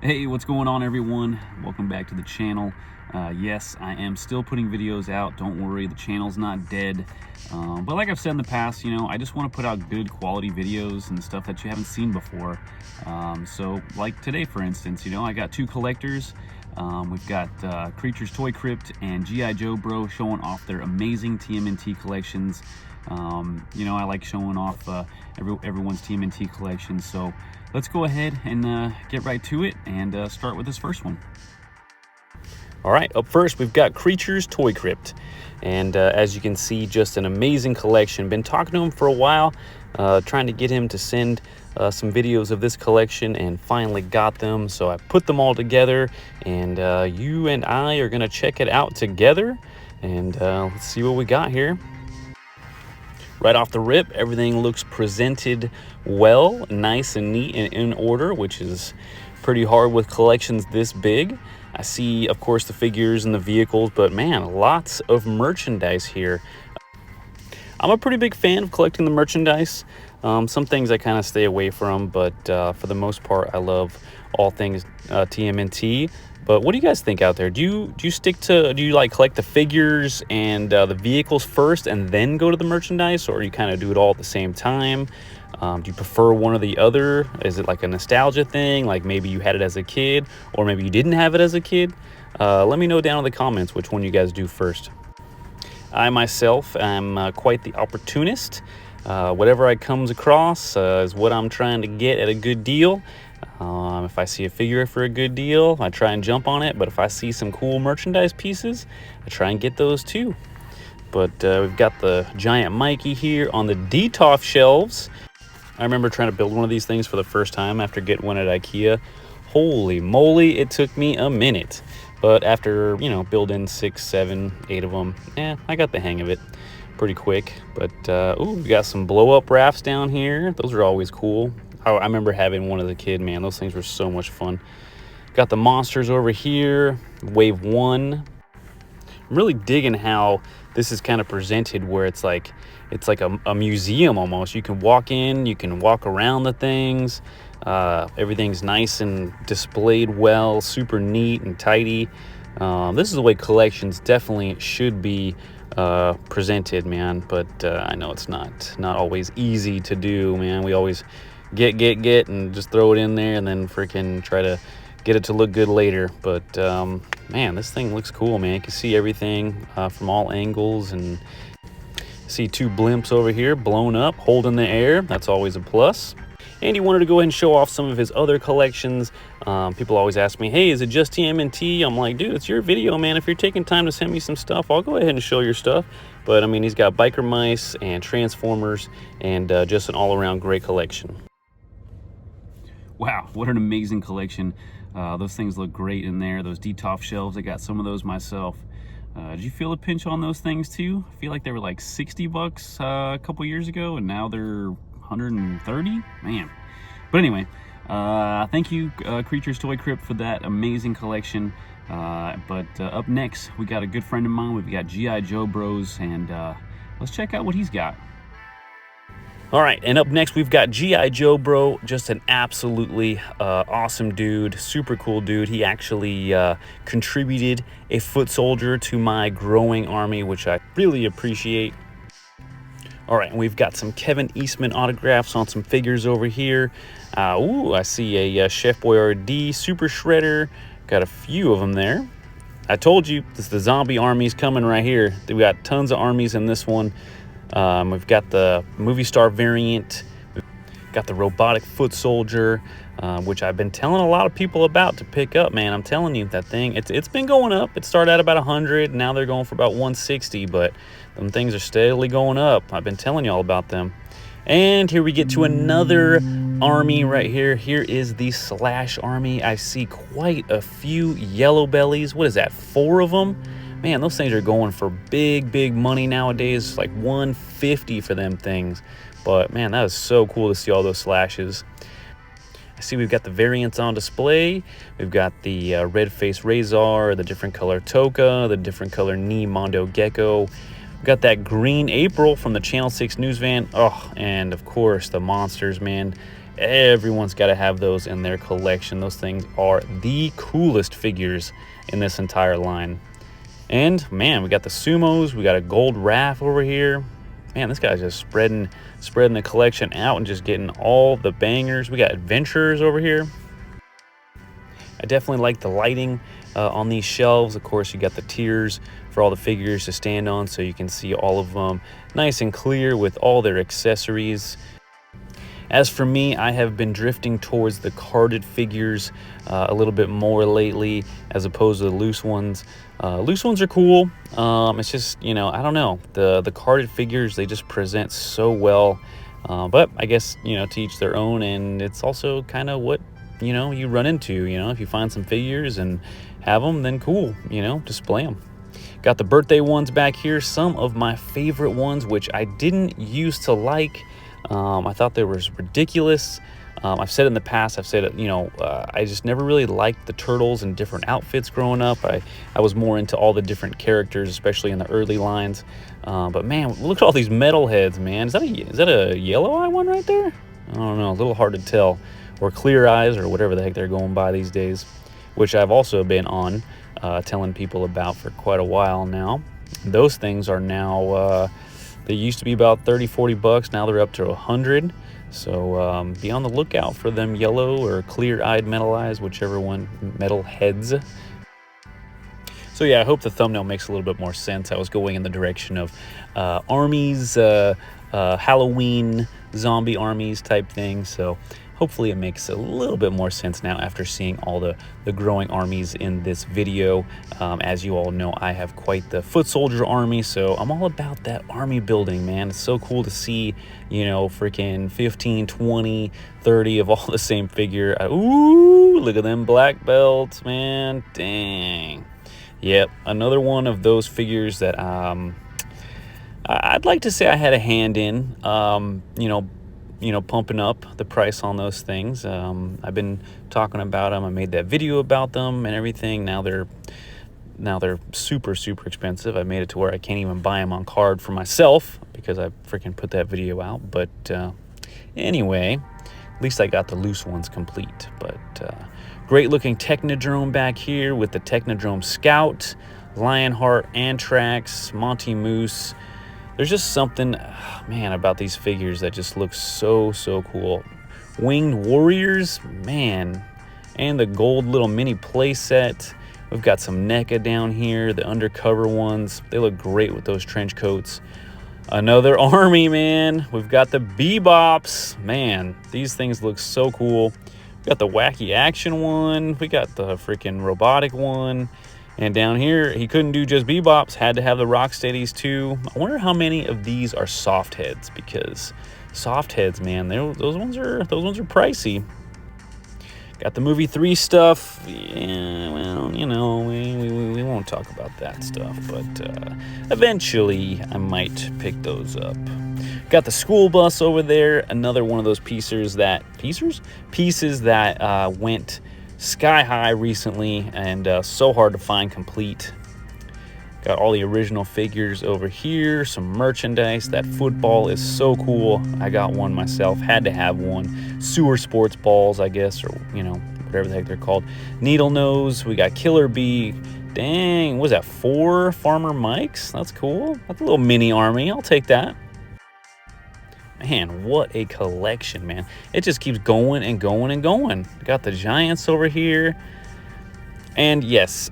Hey, what's going on, everyone? Welcome back to the channel. Yes, I am still putting videos out. Don't worry, the channel's not dead. But like I've said in the past, I just want to put out good quality videos and stuff that you haven't seen before. So like today, for instance, I got two collectors. We've got Creatures Toy Crypt and G.I. Joe Bro showing off their amazing TMNT collections. I like showing off everyone's TMNT collection. So let's go ahead and get right to it and start with this first one. All right, up first we've got Creatures Toy Crypt, and as you can see, just an amazing collection. Been talking to him for a while, trying to get him to send some videos of this collection, and finally got them. So I put them all together, and you and I are gonna check it out together, and let's see what we got here. Right off the rip, everything looks presented well, nice and neat and in order, which is pretty hard with collections this big. I see, of course, the figures and the vehicles, but man, lots of merchandise here. I'm a pretty big fan of collecting the merchandise. Some things I kind of stay away from, but for the most part, I love all things TMNT. But what do you guys think out there? Do you like collect the figures and the vehicles first and then go to the merchandise, or you kind of do it all at the same time? Do you prefer one or the other? Is it like a nostalgia thing, like maybe you had it as a kid, or maybe you didn't have it as a kid? Let me know down in the comments which one you guys do first. I myself am quite the opportunist. Whatever I comes across is what I'm trying to get at a good deal. If I see a figure for a good deal, I try and jump on it. But if I see some cool merchandise pieces, I try and get those too. But we've got the giant Mikey here on the DTOF shelves. I remember trying to build one of these things for the first time after getting one at IKEA. Holy moly, it took me a minute. But after, building 6, 7, 8 of them, I got the hang of it pretty quick. But, we got some blow-up rafts down here. Those are always cool. I remember having one as a kid, man. Those things were so much fun. Got the monsters over here, Wave 1. I'm really digging how this is kind of presented, where it's like a museum almost. You can walk in, you can walk around the things. Everything's nice and displayed well, super neat and tidy. This is the way collections definitely should be presented, man. But I know it's not always easy to do, man. We always get and just throw it in there and then freaking try to get it to look good later. But man, this thing looks cool, man. You can see everything from all angles, and see two blimps over here blown up, holding the air. That's always a plus. And he wanted to go ahead and show off some of his other collections. People always ask me, hey, is it just TMNT? I'm like, dude, it's your video, man. If you're taking time to send me some stuff, I'll go ahead and show your stuff. But I mean, he's got biker mice and transformers, and just an all-around great collection. Wow, what an amazing collection. Those things look great in there. Those DTOF shelves, I got some of those myself. Did you feel a pinch on those things too? I feel like they were like 60 bucks a couple years ago, and now they're 130, man. But anyway, thank you, Creatures Toy Crypt, for that amazing collection. But up next, we got a good friend of mine. We've got G.I. Joe Bros, and let's check out what he's got. All right, and up next, we've got G.I. Joe Bro, just an absolutely awesome dude, super cool dude. He actually contributed a foot soldier to my growing army, which I really appreciate. All right, and we've got some Kevin Eastman autographs on some figures over here. I see a Chef Boyardee Super Shredder. Got a few of them there. I told you, the zombie army's coming right here. We got tons of armies in this one. We've got the movie star variant. We've got the robotic foot soldier, which I've been telling a lot of people about to pick up, man. I'm telling you, that thing, it's been going up. It started at about 100, now they're going for about 160, but them things are steadily going up. I've been telling y'all about them. And here we get to another army right here. Here is the Slash army. I see quite a few yellow bellies. What is that, 4 of them? Man, those things are going for big money nowadays, like $150 for them things. But man, that is so cool to see all those Slashes. I see we've got the variants on display. We've got the red face Razor, the different color Toka, the different color knee Mondo Gecko. We've got that green April from the Channel 6 news van. Oh, and of course the monsters, man. everyone's got to have those in their collection. Those things are the coolest figures in this entire line. And man, we got the sumos, we got a gold Raph over here. Man, this guy's just spreading the collection out and just getting all the bangers. We got adventurers over here. I definitely like the lighting on these shelves. Of course, you got the tiers for all the figures to stand on, so you can see all of them nice and clear with all their accessories. As for me, I have been drifting towards the carded figures a little bit more lately, as opposed to the loose ones. Loose ones are cool. It's just, you know, I don't know. The carded figures, they just present so well. But I guess, you know, to each their own, and it's also kind of what, you know, you run into. You know, if you find some figures and have them, then cool, you know, display them. Got the birthday ones back here, some of my favorite ones, which I didn't used to like. I thought they were ridiculous. I've said in the past, I've said, you know, I just never really liked the turtles in different outfits growing up. I was more into all the different characters, especially in the early lines. But man, look at all these metal heads, man. Is that a yellow eye one right there? I don't know, a little hard to tell. Or clear eyes, or whatever the heck they're going by these days, which I've also been on telling people about for quite a while now. Those things are now, they used to be about 30-40 bucks. Now they're up to 100. So be on the lookout for them yellow or clear-eyed metal eyes, whichever one, metal heads. So yeah, I hope the thumbnail makes a little bit more sense. I was going in the direction of armies, Halloween, zombie armies type thing. So hopefully it makes a little bit more sense now after seeing all the growing armies in this video. As you all know, I have quite the foot soldier army, so I'm all about that army building, man. It's so cool to see, you know, freaking 15, 20, 30 of all the same figure. Ooh, look at them black belts, man. Dang. Yep, another one of those figures that I'd like to say I had a hand in, you know, pumping up the price on those things. I've been talking about them. I made that video about them and everything. Now they're super expensive. I made it to where I can't even buy them on card for myself because I freaking put that video out. But anyway, at least I got the loose ones complete. But great looking Technodrome back here with the Technodrome Scout, Lionheart, Anthrax, Monty Moose. There's just something, man, about these figures that just look so cool. Winged Warriors, man, and the gold little mini play set. We've got some NECA down here, the undercover ones. They look great with those trench coats. Another army, man. We've got the Bebops. Man, these things look so cool. We got the wacky action one. We got the freaking robotic one. And down here, he couldn't do just Bebops, had to have the Rocksteadies too. I wonder how many of these are soft heads, because soft heads, man, those ones are pricey. Got the movie 3 stuff. Yeah, well, you know, we won't talk about that stuff, but eventually I might pick those up. Got the school bus over there, another one of those pieces that went sky high recently and so hard to find complete. Got all the original figures over here, some merchandise. That football is so cool. I got one myself, had to have one. Sewer sports balls, I guess, or you know, whatever the heck they're called. Needle nose. We got Killer Bee. Dang, what was that, 4 Farmer Mikes? That's cool. That's a little mini army. I'll take that. Man, what a collection, man. It just keeps going and going and going. Got the Giants over here. And yes,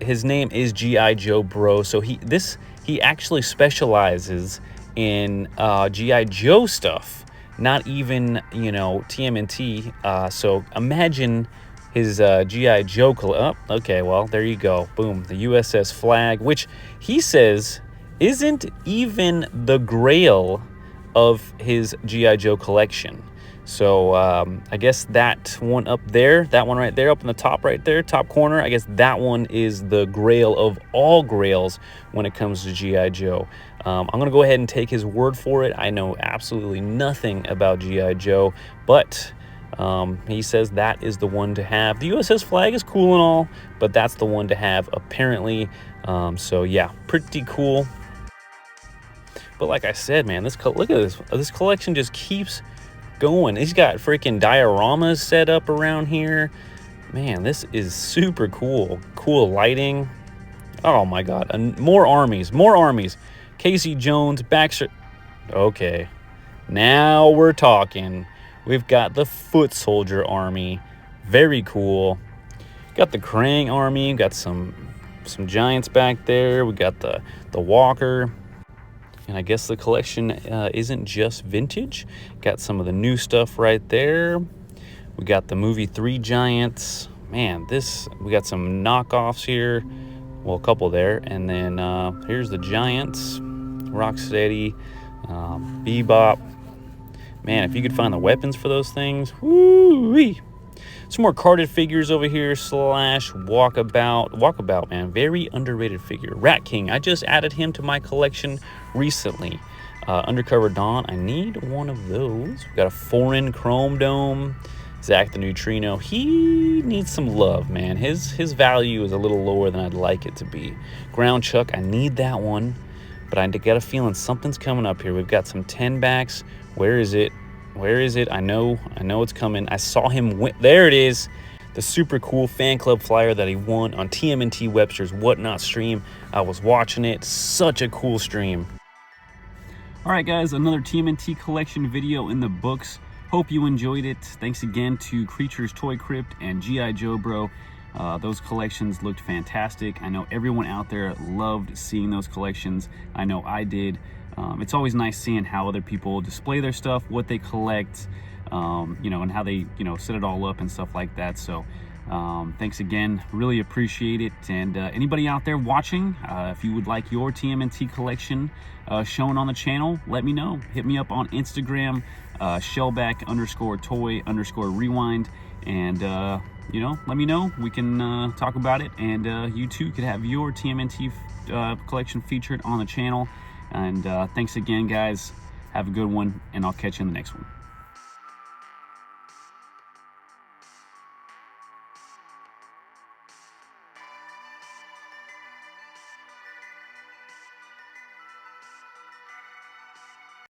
his name is G.I. Joe Bro. So he actually specializes in G.I. Joe stuff. Not even, you know, TMNT. So imagine his G.I. Joe... Oh, okay, well, there you go. Boom. The USS flag, which he says isn't even the grail of his G.I. Joe collection. So I guess that one up there, that one right there up in the top right there, top corner, I guess that one is the grail of all grails when it comes to G.I. Joe. I'm going to go ahead and take his word for it. I know absolutely nothing about G.I. Joe, but he says that is the one to have. The USS flag is cool and all, but that's the one to have apparently. So yeah, pretty cool. But like I said, man, look at this. This collection just keeps going. He's got freaking dioramas set up around here. Man, this is super cool. Cool lighting. Oh my God, and more armies, more armies. Casey Jones, Baxter. Okay, now we're talking. We've got the Foot Soldier Army. Very cool. Got the Krang Army. Got some giants back there. We got the Walker. And I guess the collection isn't just vintage. Got some of the new stuff right there. We got the movie 3 Giants. Man, we got some knockoffs here. Well, a couple there. And then here's the Giants. Rocksteady. Bebop. Man, if you could find the weapons for those things. Woo-wee. Some more carded figures over here, slash Walkabout. Walkabout, man, very underrated figure. Rat King, I just added him to my collection recently. Undercover Dawn, I need one of those. We got a foreign Chrome Dome. Zach the Neutrino, he needs some love, man. His value is a little lower than I'd like it to be. Ground Chuck, I need that one. But I get a feeling something's coming up here. We've got some 10 backs. Where is it? Where is it? I know it's coming. I saw him win. There it is. The super cool fan club flyer that he won on TMNT Webster's Whatnot stream. I was watching it. Such a cool stream. All right, guys, another TMNT collection video in the books. Hope you enjoyed it. Thanks again to Creatures Toy Crypt and G.I. Joe Bro. Those collections looked fantastic. I know everyone out there loved seeing those collections. I know I did. It's always nice seeing how other people display their stuff, what they collect, you know, and how they, you know, set it all up and stuff like that. So thanks again, really appreciate it. And anybody out there watching, if you would like your TMNT collection shown on the channel, let me know. Hit me up on Instagram, shellback_toy_rewind, and you know, let me know. We can talk about it, and you too could have your TMNT collection featured on the channel. And thanks again, guys. Have a good one, and I'll catch you in the next one.